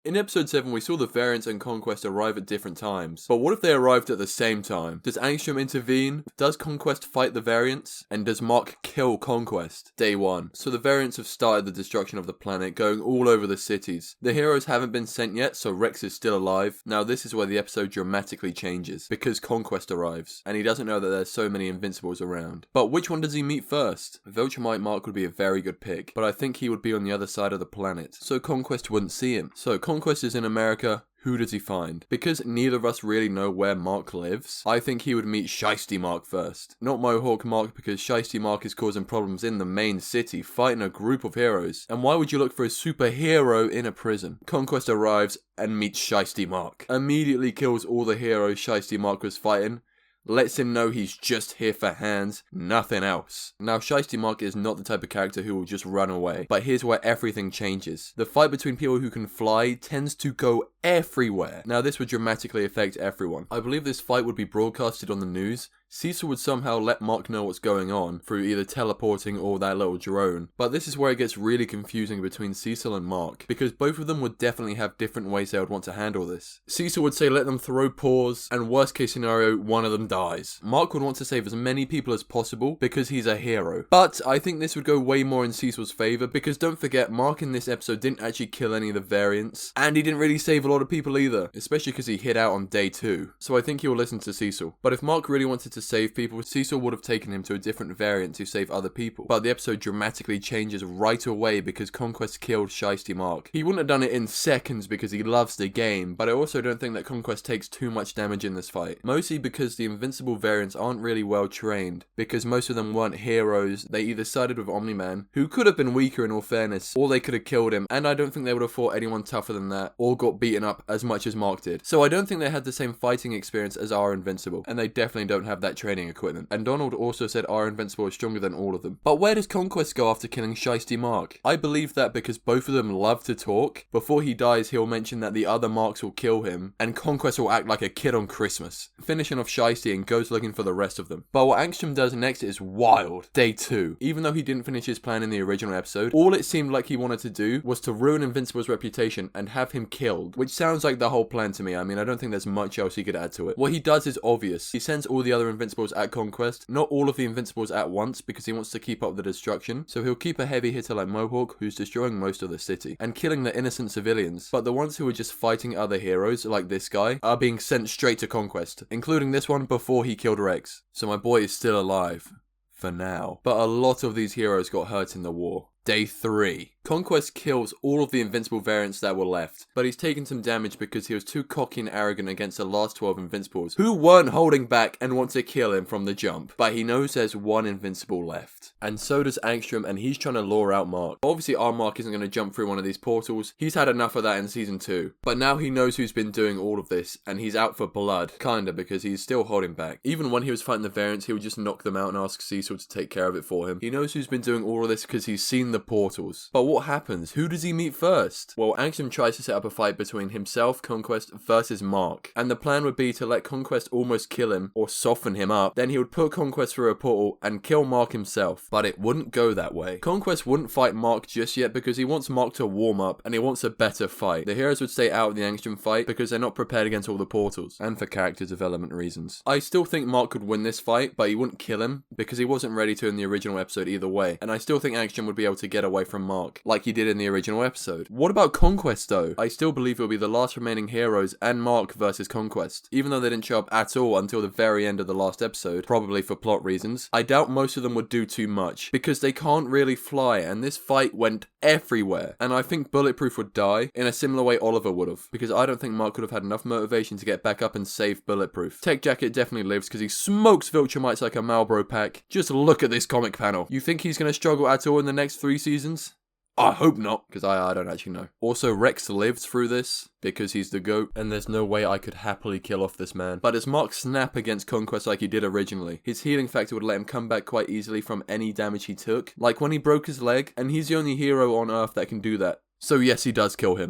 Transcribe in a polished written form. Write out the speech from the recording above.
In episode 7, we saw the variants and Conquest arrive at different times. But what if they arrived at the same time? Does Angstrom intervene? Does Conquest fight the variants? And does Mark kill Conquest? Day 1. So the variants have started the destruction of the planet, going all over the cities. The heroes haven't been sent yet, so Rex is still alive. Now this is where the episode dramatically changes, because Conquest arrives, and he doesn't know that there's so many Invincibles around. But which one does he meet first? Viltrumite Mark would be a very good pick, but I think he would be on the other side of the planet, so Conquest wouldn't see him. So Conquest is in America. Who does he find? Because neither of us really know where Mark lives, I think he would meet Shiesty Mark first. Not Mohawk Mark, because Shiesty Mark is causing problems in the main city, fighting a group of heroes. And why would you look for a superhero in a prison? Conquest arrives and meets Shiesty Mark. Immediately kills all the heroes Shiesty Mark was fighting. Lets him know he's just here for hands, nothing else. Now, Shiesty Mark is not the type of character who will just run away, but here's where everything changes. The fight between people who can fly tends to go everywhere. Now, this would dramatically affect everyone. I believe this fight would be broadcasted on the news. Cecil would somehow let Mark know what's going on through either teleporting or that little drone. But this is where it gets really confusing between Cecil and Mark, because both of them would definitely have different ways they would want to handle this. Cecil would say let them throw paws, and worst case scenario, one of them dies. Mark would want to save as many people as possible because he's a hero. But I think this would go way more in Cecil's favour, because don't forget, Mark in this episode didn't actually kill any of the variants, and he didn't really save a lot of people either, especially because he hid out on day 2. So I think he will listen to Cecil. But if Mark really wanted to save people, Cecil would have taken him to a different variant to save other people. But the episode dramatically changes right away because Conquest killed Shiesty Mark. He wouldn't have done it in seconds because he loves the game, but I also don't think that Conquest takes too much damage in this fight. Mostly because the Invincible variants aren't really well trained, because most of them weren't heroes. They either sided with Omni-Man, who could have been weaker in all fairness, or they could have killed him, and I don't think they would have fought anyone tougher than that, or got beaten up as much as Mark did. So I don't think they had the same fighting experience as our Invincible, and they definitely don't have that training equipment. And Donald also said our Invincible is stronger than all of them. But where does Conquest go after killing Shiesty Mark? I believe that because both of them love to talk, before he dies he'll mention that the other Marks will kill him, and Conquest will act like a kid on Christmas, finishing off Shiesty and goes looking for the rest of them. But what Angstrom does next is wild. Day 2. Even though he didn't finish his plan in the original episode, all it seemed like he wanted to do was to ruin Invincible's reputation and have him killed, which sounds like the whole plan to me. I mean, I don't think there's much else he could add to it. What he does is obvious. He sends all the other Invincibles at Conquest, not all of the Invincibles at once, because he wants to keep up the destruction, so he'll keep a heavy hitter like Mohawk, who's destroying most of the city, and killing the innocent civilians, but the ones who are just fighting other heroes, like this guy, are being sent straight to Conquest, including this one before he killed Rex. So my boy is still alive. For now. But a lot of these heroes got hurt in the war. Day 3. Conquest kills all of the Invincible variants that were left, but he's taken some damage because he was too cocky and arrogant against the last 12 Invincibles, who weren't holding back and want to kill him from the jump. But he knows there's one Invincible left. And so does Angstrom, and he's trying to lure out Mark. Obviously our Mark isn't going to jump through one of these portals. He's had enough of that in season 2. But now he knows who's been doing all of this, and he's out for blood, kinda, because he's still holding back. Even when he was fighting the variants, he would just knock them out and ask Cecil to take care of it for him. He knows who's been doing all of this because he's seen the portals. But what happens? Who does he meet first? Well, Angstrom tries to set up a fight between himself, Conquest, versus Mark. And the plan would be to let Conquest almost kill him, or soften him up. Then he would put Conquest through a portal and kill Mark himself. But it wouldn't go that way. Conquest wouldn't fight Mark just yet because he wants Mark to warm up and he wants a better fight. The heroes would stay out of the Angstrom fight because they're not prepared against all the portals, and for character development reasons. I still think Mark could win this fight, but he wouldn't kill him because he wasn't ready to in the original episode either way. And I still think Angstrom would be able to get away from Mark, like he did in the original episode. What about Conquest though? I still believe it'll be the last remaining heroes and Mark versus Conquest, even though they didn't show up at all until the very end of the last episode, probably for plot reasons. I doubt most of them would do too much, because they can't really fly, and this fight went everywhere. And I think Bulletproof would die in a similar way Oliver would have, because I don't think Mark could have had enough motivation to get back up and save Bulletproof. Tech Jacket definitely lives because he smokes Viltrumites like a Marlboro pack. Just look at this comic panel. You think he's going to struggle at all in the next 3 seasons? I hope not, because I don't actually know. Also, Rex lived through this, because he's the GOAT, and there's no way I could happily kill off this man. But does Mark snap against Conquest like he did originally? His healing factor would let him come back quite easily from any damage he took, like when he broke his leg, and he's the only hero on Earth that can do that. So yes, he does kill him.